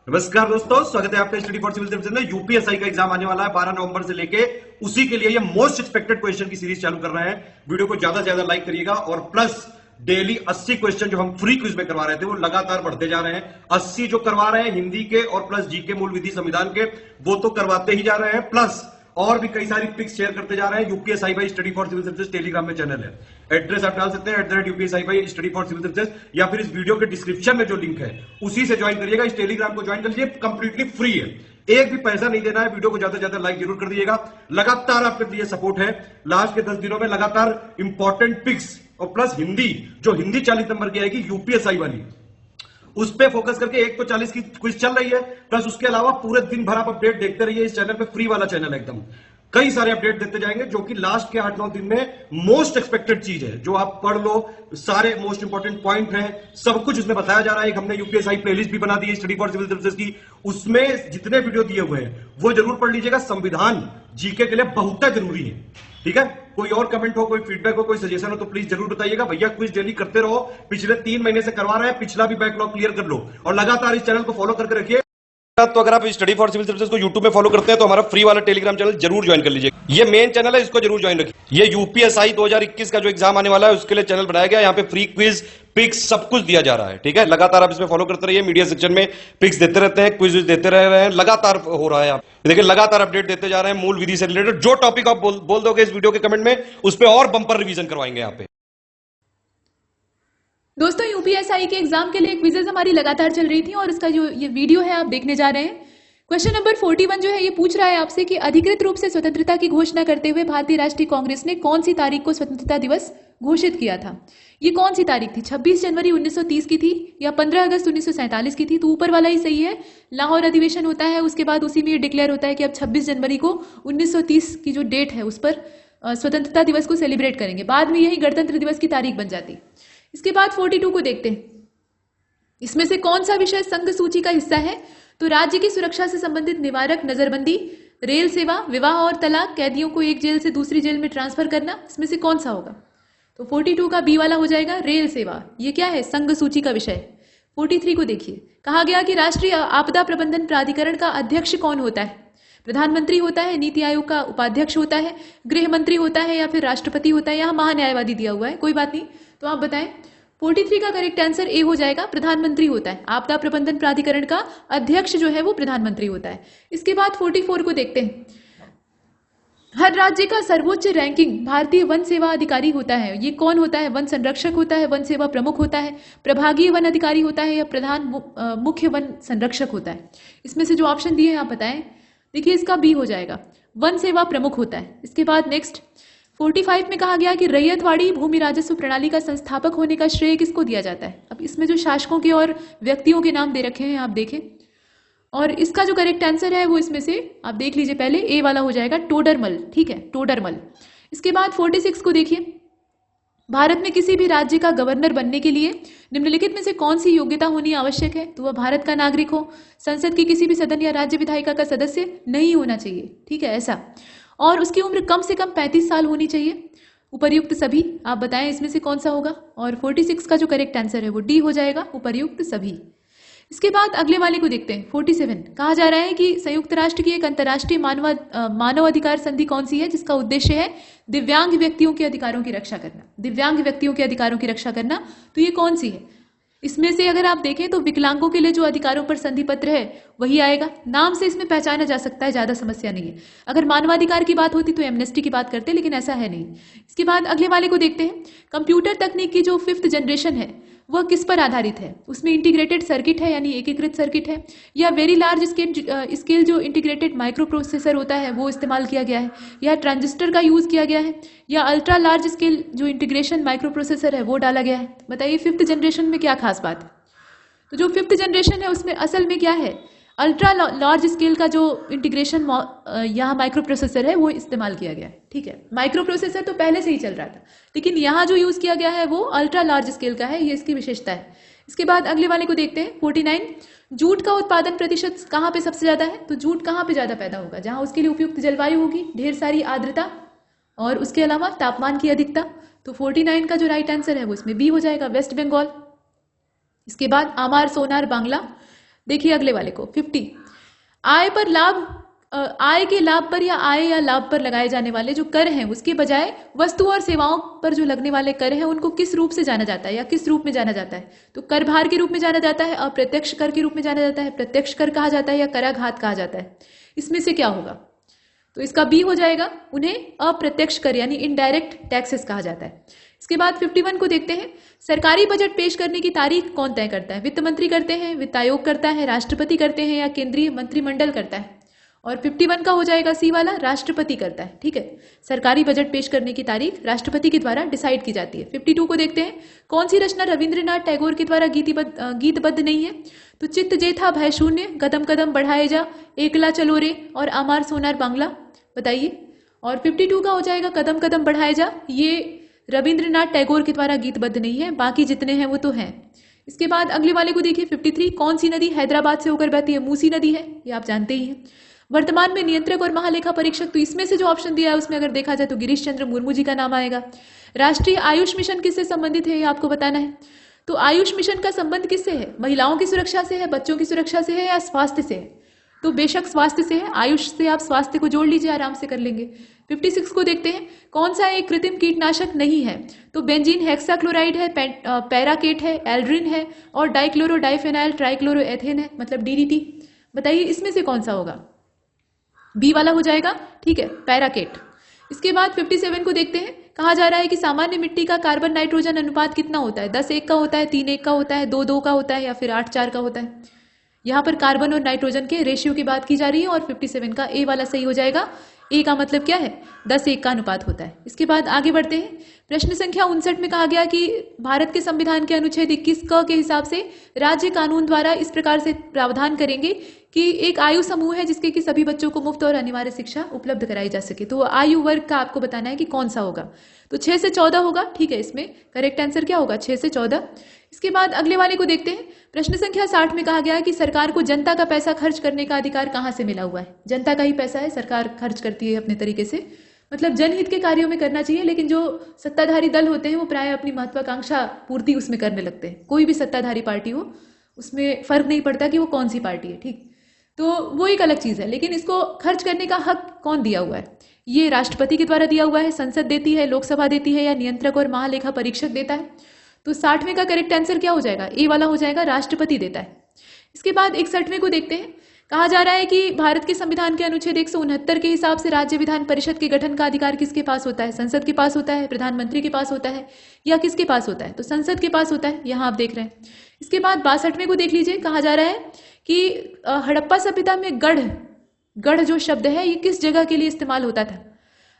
नमस्कार दोस्तों, स्वागत है आपका स्टडी फॉर सिविल सर्विसेज में। यूपीएसआई का एग्जाम आने वाला है 12 नवंबर से लेके, उसी के लिए ये मोस्ट एक्सपेक्टेड क्वेश्चन की सीरीज चालू कर रहे हैं। वीडियो को ज्यादा से ज्यादा लाइक करिएगा और प्लस डेली 80 क्वेश्चन जो हम फ्री क्विज में करवा रहे थे वो लगातार बढ़ते जा रहे हैं। 80 जो करवा रहे हैं हिंदी के और प्लस जीके मूल विधि संविधान के, वो तो करवाते ही जा रहे हैं, प्लस और भी कई सारी पिक्स शेयर करते जा रहे हैं। UPSI by study for civil services Telegram में चैनल है, एड्रेस आप डाल सकते हैं @UPSI by study for civil services, या फिर इस वीडियो के डिस्क्रिप्शन में जो लिंक है उसी से ज्वाइन करिएगा। इस टेलीग्राम को ज्वाइन कर लीजिए, कंप्लीटली फ्री है, एक भी पैसा नहीं देना है। वीडियो को ज्यादा से ज्यादा लाइक जरूर कर दीजिएगा, लगातार आपके लिए सपोर्ट है। लास्ट के 10 दिनों में लगातार इंपॉर्टेंट पिक्स और प्लस हिंदी, जो हिंदी 40 नंबर की आएगी यूपीएसआई वाली, उस पे फोकस करके 1 तो 40 की क्विज चल रही है, प्लस उसके अलावा पूरे दिन भर आप अपडेट देखते रहिए। इस चैनल पे फ्री वाला चैनल है एकदम, कई सारे अपडेट देते जाएंगे, जो कि लास्ट के 8-9 दिन में मोस्ट एक्सपेक्टेड चीज है, जो आप पढ़ लो। सारे मोस्ट इंपॉर्टेंट पॉइंट हैं, सब कुछ इसमें बताया जा रहा है। एक हमने यूपीएसआई प्लेलिस्ट भी बना दी है स्टडी फॉर सिविल सर्विसेज की, उसमें जितने वीडियो दिए हुए हैं वो जरूर पढ़ लीजिएगा। संविधान जीके के लिए बहुत जरूरी है, ठीक है। कोई और कमेंट हो, कोई फीडबैक हो, कोई सजेशन हो तो प्लीज जरूर बताइएगा। भैया क्विज डेली करते रहो, पिछले 3 महीने से करवा रहे हैं, पिछला भी बैकलॉग क्लियर कर लो और लगातार इस चैनल को फॉलो करके रखिए। तो अगर आप स्टडी फॉर सिविल सर्विसेज को यूट्यूब में फॉलो करते हैं तो हमारा फ्री वाला टेलीग्राम चैनल जरूर ज्वाइन कर लीजिए। ये मेन चैनल है, इसको जरूर ज्वाइन रखिए। ये यूपीएसआई 2021 का जो एग्जाम आने वाला है उसके लिए चैनल बनाया गया। यहाँ पे फ्री क्विज पिक्स सब कुछ दिया जा रहा है, ठीक है। लगातार आप इसमें फॉलो करते रहिए, मीडिया सेक्शन में पिक्स देते रहते हैं, क्विज देते रह रहे हैं, लगातार हो रहा है। आप देखिए लगातार अपडेट देते जा रहे हैं मूल विधि से रिलेटेड। जो टॉपिक आप बोल दोगे इस वीडियो के कमेंट में, उस पर और बंपर रिवीजन करवाएंगे यहाँ पे। दोस्तों यूपीएसआई के एग्जाम के लिए क्विजेज हमारी लगातार चल रही थी और इसका जो ये वीडियो है आप देखने जा रहे हैं। क्वेश्चन नंबर 41 जो है ये पूछ रहा है आपसे कि अधिकृत रूप से स्वतंत्रता की घोषणा करते हुए भारतीय राष्ट्रीय कांग्रेस ने कौन सी तारीख को स्वतंत्रता दिवस घोषित किया था। ये कौन सी तारीख थी? 26 जनवरी 1930 की थी या 15 अगस्त 1947 की थी? तो ऊपर वाला ही सही है। लाहौर अधिवेशन होता है, उसके बाद उसी में ये डिक्लेयर होता है कि अब 26 जनवरी को 1930 की जो डेट है उस पर स्वतंत्रता दिवस को सेलिब्रेट करेंगे। बाद में यही गणतंत्र दिवस की तारीख बन जाती। इसके बाद 42 को देखते हैं, इसमें से कौन सा विषय संघ सूची का हिस्सा है? तो राज्य की सुरक्षा से संबंधित निवारक, नजरबंदी, रेल सेवा, विवाह और तलाक, कैदियों को एक जेल से दूसरी जेल में ट्रांसफर करना, इसमें से कौन सा होगा? तो 42 का बी वाला हो जाएगा, रेल सेवा। ये क्या है? संघ सूची का विषय। 43 को देखिए, कहा गया कि राष्ट्रीय आपदा प्रबंधन प्राधिकरण का अध्यक्ष कौन होता है? प्रधानमंत्री होता है, नीति आयोग का उपाध्यक्ष होता है, गृह मंत्री होता है या फिर राष्ट्रपति होता है? यहाँ महान्यायवादी दिया हुआ है, कोई बात नहीं, तो आप बताएं। 43 का करेक्ट आंसर ए हो जाएगा, प्रधानमंत्री होता है। आपदा प्रबंधन प्राधिकरण का अध्यक्ष जो है वो प्रधानमंत्री होता है। इसके बाद 44 को देखते हैं, हर राज्य का सर्वोच्च रैंकिंग भारतीय वन सेवा अधिकारी होता है। ये कौन होता है? वन संरक्षक होता है, वन सेवा प्रमुख होता है, प्रभागीय वन अधिकारी होता है या प्रधान मुख्य वन संरक्षक होता है? इसमें से जो ऑप्शन दिए हैं आप बताएं। देखिए इसका बी हो जाएगा, वन सेवा प्रमुख होता है। इसके बाद नेक्स्ट 45 में कहा गया कि रैयतवाड़ी भूमि राजस्व प्रणाली का संस्थापक होने का श्रेय किसको दिया जाता है? अब इसमें जो शासकों के और व्यक्तियों के नाम दे रखे हैं आप देखें, और इसका जो करेक्ट आंसर है वो इसमें से आप देख लीजिए, पहले ए वाला हो जाएगा, टोडरमल, ठीक है, टोडरमल। इसके बाद 46 को देखिए, भारत में किसी भी राज्य का गवर्नर बनने के लिए निम्नलिखित में से कौन सी योग्यता होनी आवश्यक है? तो वह भारत का नागरिक हो, संसद की किसी भी सदन या राज्य विधायिका का सदस्य नहीं होना चाहिए, ठीक है, ऐसा, और उसकी उम्र कम से कम 35 साल होनी चाहिए। उपर्युक्त सभी, आप बताएं इसमें से कौन सा होगा? और 46 का जो करेक्ट आंसर है वो डी हो जाएगा, उपर्युक्त सभी। इसके बाद अगले वाले को देखते हैं 47। कहा जा रहा है कि संयुक्त राष्ट्र की एक अंतर्राष्ट्रीय मानव अधिकार संधि कौन सी है जिसका उद्देश्य है दिव्यांग व्यक्तियों के अधिकारों की रक्षा करना? दिव्यांग व्यक्तियों के अधिकारों की रक्षा करना, तो ये कौन सी है? इसमें से अगर आप देखें तो विकलांगों के लिए जो अधिकारों पर संधि पत्र है वही आएगा। नाम से इसमें पहचाना जा सकता है, ज्यादा समस्या नहीं है। अगर मानवाधिकार की बात होती तो एमनेस्टी की बात करते, लेकिन ऐसा है नहीं। इसके बाद अगले वाले को देखते हैं, कंप्यूटर तकनीक की जो 5th जनरेशन है वह किस पर आधारित है? उसमें इंटीग्रेटेड सर्किट है यानी एकीकृत सर्किट है, या वेरी लार्ज स्केल जो इंटीग्रेटेड माइक्रो प्रोसेसर होता है वो इस्तेमाल किया गया है, या ट्रांजिस्टर का यूज किया गया है, या अल्ट्रा लार्ज स्केल जो इंटीग्रेशन माइक्रो प्रोसेसर है वो डाला गया है? बताइए 5th जनरेशन में क्या खास बात है? तो जो 5th जनरेशन है उसमें असल में क्या है, अल्ट्रा लार्ज स्केल का जो इंटीग्रेशन यहाँ माइक्रो प्रोसेसर है वो इस्तेमाल किया गया है, ठीक है। माइक्रो प्रोसेसर तो पहले से ही चल रहा था, लेकिन यहाँ जो यूज किया गया है वो अल्ट्रा लार्ज स्केल का है, ये इसकी विशेषता है। इसके बाद अगले वाले को देखते हैं 49। जूट का उत्पादन प्रतिशत कहाँ पे सबसे ज्यादा है? तो जूट कहाँ पे ज्यादा पैदा होगा? जहाँ उसके लिए उपयुक्त जलवायु होगी, ढेर सारी आर्द्रता, और उसके अलावा तापमान की अधिकता। तो 49 का जो राइट आंसर है वो इसमें बी हो जाएगा, वेस्ट बंगाल। इसके बाद आमार, सोनार, बांग्ला, देखिए अगले वाले को 50, आय के लाभ पर या आय या लाभ पर लगाए जाने वाले जो कर हैं उसके बजाय वस्तु और सेवाओं पर जो लगने वाले कर हैं उनको किस रूप से जाना जाता है या किस रूप में जाना जाता है? तो कर भार के रूप में जाना जाता है, अप्रत्यक्ष कर के रूप में जाना जाता है, प्रत्यक्ष कर कहा जाता है या कराघात कहा जाता है? इसमें से क्या होगा? तो इसका बी हो जाएगा, उन्हें अप्रत्यक्ष कर यानी इनडायरेक्ट टैक्सेस कहा जाता है। इसके बाद 51 को देखते हैं, सरकारी बजट पेश करने की तारीख कौन तय करता है? वित्त मंत्री करते हैं, वित्त आयोग करता है, राष्ट्रपति करते हैं या केंद्रीय मंत्रिमंडल करता है? और 51 का हो जाएगा सी वाला, राष्ट्रपति करता है। ठीक है, सरकारी बजट पेश करने की तारीख राष्ट्रपति के द्वारा डिसाइड की जाती है। 52 को देखते हैं, कौन सी रचना रविंद्रनाथ टैगोर के द्वारा गीतबद्ध नहीं है? तो चित्त जेठा भय शून्य, कदम कदम बढ़ाए जा, एकला चलो रे और अमार सोनार बांग्ला, बताइए। और 52 का हो जाएगा कदम कदम बढ़ाए जा, ये रविंद्रनाथ टैगोर के द्वारा गीतबद्ध नहीं है, बाकी जितने हैं वो तो हैं। इसके बाद अगले वाले को देखिए 53, कौन सी नदी हैदराबाद से होकर बहती है? मूसी नदी है, ये आप जानते ही हैं। वर्तमान में नियंत्रक और महालेखा परीक्षक, तो इसमें से जो ऑप्शन दिया है उसमें अगर देखा जाए तो गिरीश चंद्र मुर्मू जी का नाम आएगा। राष्ट्रीय आयुष मिशन किससे संबंधित है, ये आपको बताना है। तो आयुष मिशन का संबंध किससे है? महिलाओं की सुरक्षा से है, बच्चों की सुरक्षा से है या स्वास्थ्य से है? तो बेशक स्वास्थ्य से है, आयुष से आप स्वास्थ्य को जोड़ लीजिए, आराम से कर लेंगे। 56 को देखते हैं, कौन सा एक कृत्रिम कीटनाशक नहीं है? तो बेंजीन हेक्साक्लोराइड है, पैराकेट है, एल्ड्रिन है और डाइक्लोरो डाइफेनाइल ट्राइक्लोरोएथेन है, मतलब डीडीटी। बताइए इसमें से कौन सा होगा? बी वाला हो जाएगा, ठीक है, पैराकेट। इसके बाद 57 को देखते हैं, कहा जा रहा है कि सामान्य मिट्टी का कार्बन नाइट्रोजन अनुपात कितना होता है? 10:1 का होता है, 3:1 का होता है, 2:2 का होता है या फिर 8:4 का होता है? यहाँ पर कार्बन और नाइट्रोजन के रेशियो की बात की जा रही है और 57 का ए वाला सही हो जाएगा। ए का मतलब क्या है? 10:1 का अनुपात होता है। इसके बाद आगे बढ़ते हैं, प्रश्न संख्या 59 में कहा गया कि भारत के संविधान के अनुच्छेद 21 क के हिसाब से राज्य कानून द्वारा इस प्रकार से प्रावधान करेंगे कि एक आयु समूह है जिसके कि सभी बच्चों को मुफ्त और अनिवार्य शिक्षा उपलब्ध कराई जा सके। तो आयु वर्ग का आपको बताना है कि कौन सा होगा। तो 6 से 14 होगा, ठीक है, इसमें करेक्ट आंसर क्या होगा? 6 से 14। इसके बाद अगले वाले को देखते हैं, प्रश्न संख्या 60 में कहा गया है कि सरकार को जनता का पैसा खर्च करने का अधिकार कहाँ से मिला हुआ है? जनता का ही पैसा है, सरकार खर्च करती है अपने तरीके से, मतलब जनहित के कार्यों में करना चाहिए, लेकिन जो सत्ताधारी दल होते हैं वो प्राय अपनी महत्वाकांक्षा पूर्ति उसमें करने लगते हैं। कोई भी सत्ताधारी पार्टी हो, उसमें फर्क नहीं पड़ता कि वो कौन सी पार्टी है, ठीक, तो वो एक अलग चीज है। लेकिन इसको खर्च करने का हक कौन दिया हुआ है? ये राष्ट्रपति के द्वारा दिया हुआ है, संसद देती है, लोकसभा देती है या नियंत्रक और महालेखा परीक्षक देता है? तो 60वें का करेक्ट आंसर क्या हो जाएगा? ए वाला हो जाएगा, राष्ट्रपति देता है। इसके बाद 61वें को देखते हैं, कहा जा रहा है कि भारत के संविधान के अनुच्छेद 169 के हिसाब से राज्य विधान परिषद के गठन का अधिकार किसके पास होता है? संसद के पास होता है, प्रधानमंत्री के पास होता है या किसके पास होता है? तो संसद के पास होता है, यहाँ आप देख रहे हैं। इसके बाद 62वें को देख लीजिए, कहा जा रहा है कि हड़प्पा सभ्यता में गढ़ जो शब्द है ये किस जगह के लिए इस्तेमाल होता था?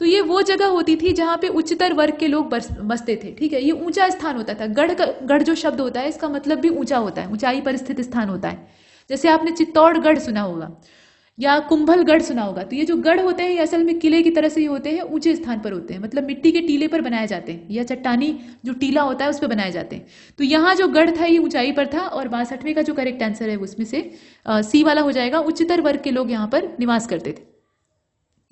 तो ये वो जगह होती थी जहां पे उच्चतर वर्ग के लोग बसते थे, ठीक है, ये ऊंचा स्थान होता था। गढ़ जो शब्द होता है इसका मतलब भी ऊंचा होता है, ऊंचाई पर स्थित स्थान होता है। जैसे आपने चित्तौड़गढ़ सुना होगा या कुंभलगढ़ सुना होगा, तो ये जो गढ़ होते हैं ये असल में किले की तरह से ही होते हैं, ऊंचे स्थान पर होते हैं, मतलब मिट्टी के टीले पर बनाए जाते हैं या चट्टानी जो टीला होता है उस पर बनाए जाते हैं। तो यहाँ जो गढ़ था ये ऊंचाई पर था। और 62वें का जो करेक्ट आंसर है उसमें से सी वाला हो जाएगा, उच्चतर वर्ग के लोग यहाँ पर निवास करते थे।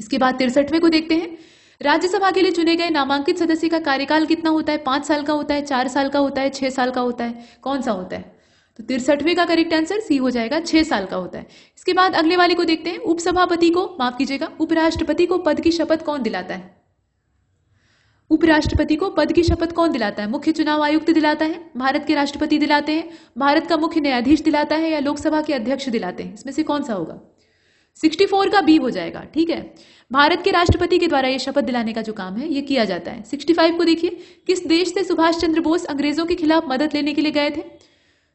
इसके बाद 63वें को देखते हैं, राज्यसभा के लिए चुने गए नामांकित सदस्य का कार्यकाल कितना होता है? 5 साल का होता है, 4 साल का होता है, 6 साल का होता है, कौन सा होता है? तो 63वें का करेक्ट आंसर सी हो जाएगा, 6 साल का होता है। इसके बाद अगले वाले को देखते हैं, उपसभापति को, माफ कीजिएगा, उपराष्ट्रपति को पद की शपथ कौन दिलाता है? उपराष्ट्रपति को पद की शपथ कौन दिलाता है? मुख्य चुनाव आयुक्त दिलाता है, भारत के राष्ट्रपति दिलाते हैं, भारत का मुख्य न्यायाधीश दिलाता है या लोकसभा के अध्यक्ष दिलाते हैं? इसमें से कौन सा होगा? 64 का बी हो जाएगा, ठीक है, भारत के राष्ट्रपति के द्वारा यह शपथ दिलाने का जो काम है ये किया जाता है। 65 को देखिए, किस देश से सुभाष चंद्र बोस अंग्रेजों के खिलाफ मदद लेने के लिए गए थे?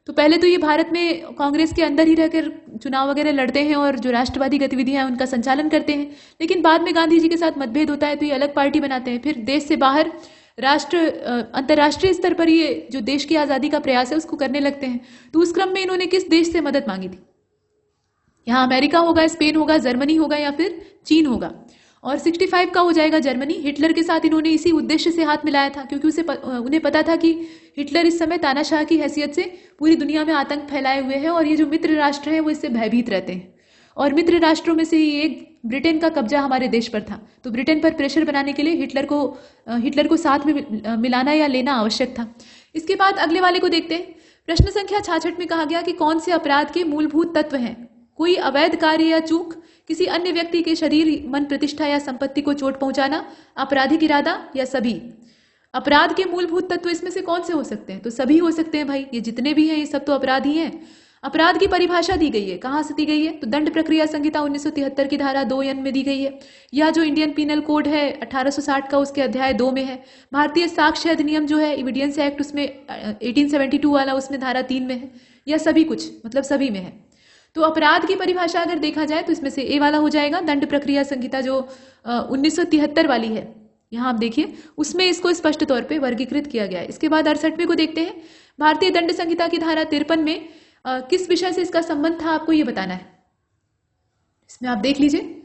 तो पहले तो ये भारत में कांग्रेस के अंदर ही रहकर चुनाव वगैरह लड़ते हैं और जो राष्ट्रवादी गतिविधियां हैं उनका संचालन करते हैं, लेकिन बाद में गांधी जी के साथ मतभेद होता है तो ये अलग पार्टी बनाते हैं। फिर देश से बाहर अंतर्राष्ट्रीय स्तर पर ये जो देश की आज़ादी का प्रयास है उसको करने लगते हैं। तो उस क्रम में इन्होंने किस देश से मदद मांगी थी? यहाँ अमेरिका होगा, स्पेन होगा, जर्मनी होगा या फिर चीन होगा। और 65 का हो जाएगा जर्मनी। हिटलर के साथ इन्होंने इसी उद्देश्य से हाथ मिलाया था क्योंकि उन्हें पता था कि हिटलर इस समय तानाशाह की हैसियत से पूरी दुनिया में आतंक फैलाए हुए हैं और ये जो मित्र राष्ट्र हैं वो इससे भयभीत रहते हैं। और मित्र राष्ट्रों में से एक ब्रिटेन का कब्जा हमारे देश पर था, तो ब्रिटेन पर प्रेशर बनाने के लिए हिटलर को साथ में मिलाना या लेना आवश्यक था। इसके बाद अगले वाले को देखते हैं, प्रश्न संख्या 66 में कहा गया कि कौन से अपराध के मूलभूत तत्व हैं? कोई अवैध कार्य या चूक, किसी अन्य व्यक्ति के शरीर, मन, प्रतिष्ठा या संपत्ति को चोट पहुंचाना, आपराधिक इरादा या सभी। अपराध के मूलभूत तत्व इसमें से कौन से हो सकते हैं? तो सभी हो सकते हैं भाई, ये जितने भी हैं ये सब तो अपराध ही हैं। अपराध की परिभाषा दी गई है, कहाँ से दी गई है? तो दंड प्रक्रिया संहिता 1973 की धारा 2N में दी गई है। यह जो इंडियन पीनल कोड है 1860 का, उसके अध्याय 2 में है। भारतीय साक्ष्य अधिनियम जो है, एविडेंस एक्ट, उसमें 1872 वाला, उसमें धारा 3 में है। यह सभी कुछ मतलब सभी में है। तो अपराध की परिभाषा अगर देखा जाए तो इसमें से ए वाला हो जाएगा, दंड प्रक्रिया संहिता जो 1973 वाली है, यहाँ आप देखिए, उसमें इसको स्पष्ट तौर पे वर्गीकृत किया गया है। इसके बाद 68वें को देखते हैं। भारतीय दंड संहिता की धारा 53 में किस विषय से इसका संबंध था, आपको ये बताना है। इसमें आप देख लीजिए,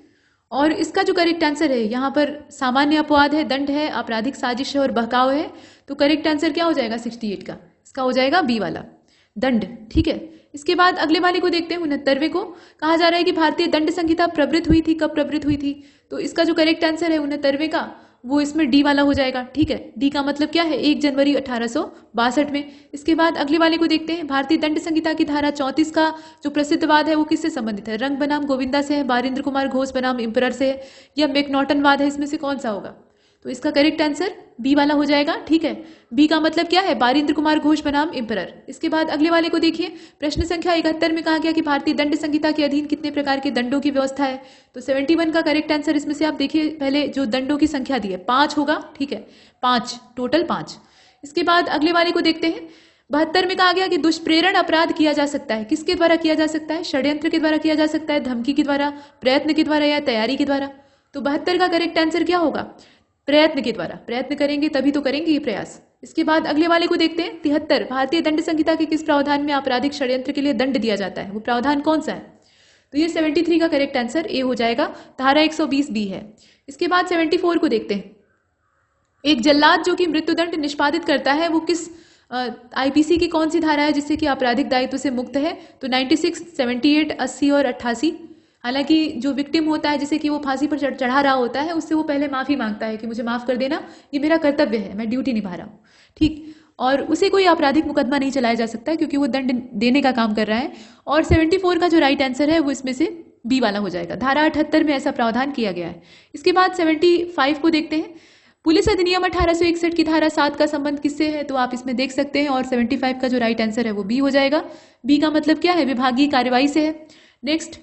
और इसका जो करेक्ट आंसर है, यहाँ पर सामान्य अपवाद है, दंड है, आपराधिक साजिश है और बहकाव है। तो करेक्ट आंसर क्या हो जाएगा 68 का? इसका हो जाएगा बी वाला, दंड। ठीक है, इसके बाद अगले वाले को देखते हैं, 69वें को। कहा जा रहा है कि भारतीय दंड संहिता प्रवृत्त हुई थी, कब प्रवृत्त हुई थी? तो इसका जो करेक्ट आंसर है 69वें का, वो इसमें डी वाला हो जाएगा। ठीक है, डी का मतलब क्या है? 1 जनवरी 1862 में। इसके बाद अगले वाले को देखते हैं। भारतीय दंड संहिता की धारा 34 का जो प्रसिद्ध वाद है वो किससे संबंधित है? रंग बनाम गोविंदा से है, बारिंद्र कुमार घोष बनाम इम्परर से है, या मैकनॉटन वाद है? इसमें से कौन सा होगा? तो इसका करेक्ट आंसर बी वाला हो जाएगा। ठीक है, बी का मतलब क्या है? बारिंद्र कुमार घोष बनाम इम्परर। इसके बाद अगले वाले को देखिए। प्रश्न संख्या 71 में कहा गया कि भारतीय दंड संहिता के अधीन कितने प्रकार के दंडों की व्यवस्था है? तो 71 का करेक्ट आंसर, इसमें से आप देखिए, पहले जो दंडों की संख्या दी है 5 होगा। ठीक है, 5, टोटल 5। इसके बाद अगले वाले को देखते हैं। 72 में कहा गया कि दुष्प्रेरण अपराध किया जा सकता है, किसके द्वारा किया जा सकता है? षड्यंत्र के द्वारा किया जा सकता है, धमकी के द्वारा, प्रयत्न के द्वारा या तैयारी के द्वारा। तो 72 का करेक्ट आंसर क्या होगा? प्रयत्न के द्वारा। प्रयत्न करेंगे तभी तो करेंगे ये प्रयास। इसके बाद अगले वाले को देखते हैं। 73, भारतीय दंड संहिता के किस प्रावधान में आपराधिक षड्यंत्र के लिए दंड दिया जाता है? वो प्रावधान कौन सा है? तो ये 73 का करेक्ट आंसर ए हो जाएगा, धारा 120 बी है। इसके बाद 74 को देखते हैं। एक जल्लाद जो कि मृत्युदंड निष्पादित करता है, वो किस आईपीसी की कौन सी धारा है जिससे कि आपराधिक दायित्व से मुक्त है? तो 96, 78, 80 और 88। हालांकि जो विक्टिम होता है, जैसे कि वो फांसी पर चढ़ा रहा होता है, उससे वो पहले माफी मांगता है कि मुझे माफ कर देना, ये मेरा कर्तव्य है, मैं ड्यूटी निभा रहा हूँ। ठीक, और उसे कोई आपराधिक मुकदमा नहीं चलाया जा सकता क्योंकि वो दंड देने का काम कर रहा है। और 74 का जो राइट आंसर है वो इसमें से बी वाला हो जाएगा। धारा 78 में ऐसा प्रावधान किया गया है। इसके बाद 75 को देखते हैं। पुलिस अधिनियम 1861 की धारा 7 का संबंध किससे है? तो आप इसमें देख सकते हैं, और 75 का जो राइट आंसर है वो बी हो जाएगा। बी का मतलब क्या है? विभागीय कार्यवाही से है। नेक्स्ट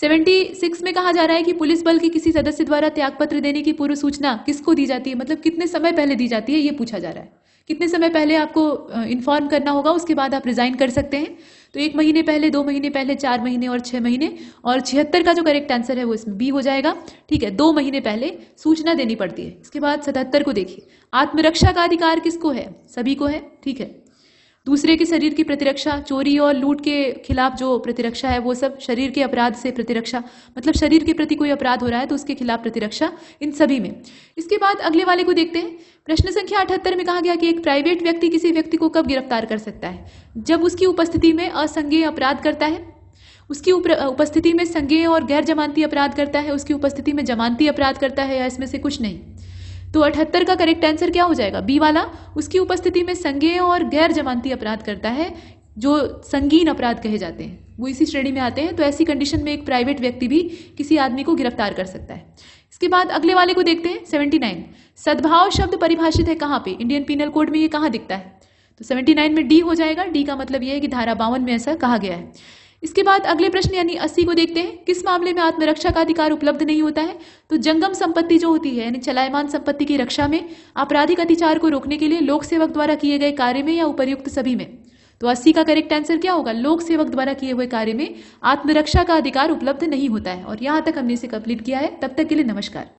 76 में कहा जा रहा है कि पुलिस बल के किसी सदस्य द्वारा त्यागपत्र देने की पूर्व सूचना किसको दी जाती है? मतलब कितने समय पहले दी जाती है, ये पूछा जा रहा है। कितने समय पहले आपको इन्फॉर्म करना होगा, उसके बाद आप रिजाइन कर सकते हैं। तो 1 महीने पहले, 2 महीने पहले, 4 महीने और 6 महीने। और 76 का जो करेक्ट आंसर है वो इसमें बी हो जाएगा। ठीक है, 2 महीने पहले सूचना देनी पड़ती है। इसके बाद 77 को देखिए। आत्मरक्षा का अधिकार किसको है? सभी को है। ठीक है, दूसरे के शरीर की प्रतिरक्षा, चोरी और लूट के खिलाफ जो प्रतिरक्षा है वो सब, शरीर के अपराध से प्रतिरक्षा, मतलब शरीर के प्रति कोई अपराध हो रहा है तो उसके खिलाफ प्रतिरक्षा, इन सभी में। इसके बाद अगले वाले को देखते हैं। प्रश्न संख्या 78 में कहा गया कि एक प्राइवेट व्यक्ति किसी व्यक्ति को कब गिरफ्तार कर सकता है? जब उसकी उपस्थिति में असंज्ञेय अपराध करता है, उसकी उपस्थिति में संज्ञेय और गैर जमानती अपराध करता है, उसकी उपस्थिति में जमानती अपराध करता है, या इसमें से कुछ नहीं। तो 78 का करेक्ट आंसर क्या हो जाएगा? बी वाला, उसकी उपस्थिति में संज्ञेय और गैर जमानती अपराध करता है, जो संगीन अपराध कहे जाते हैं, वो इसी श्रेणी में आते हैं। तो ऐसी कंडीशन में एक प्राइवेट व्यक्ति भी किसी आदमी को गिरफ्तार कर सकता है। इसके बाद अगले वाले को देखते हैं। 79, सद्भाव शब्द परिभाषित है कहाँ पे? इंडियन पीनल कोड में ये कहाँ दिखता है? तो 79 में डी हो जाएगा। डी का मतलब ये है कि धारा 52 में ऐसा कहा गया है। इसके बाद अगले प्रश्न यानी 80 को देखते हैं। किस मामले में आत्मरक्षा का अधिकार उपलब्ध नहीं होता है? तो जंगम संपत्ति जो होती है, यानी चलायमान संपत्ति की रक्षा में, आपराधिक अतिचार को रोकने के लिए, लोक सेवक द्वारा किए गए कार्य में, या उपर्युक्त सभी में। तो 80 का करेक्ट आंसर क्या होगा? लोक सेवक द्वारा किए हुए कार्य में आत्मरक्षा का अधिकार उपलब्ध नहीं होता है। और यहां तक हमने इसे कंप्लीट किया है। तब तक के लिए नमस्कार।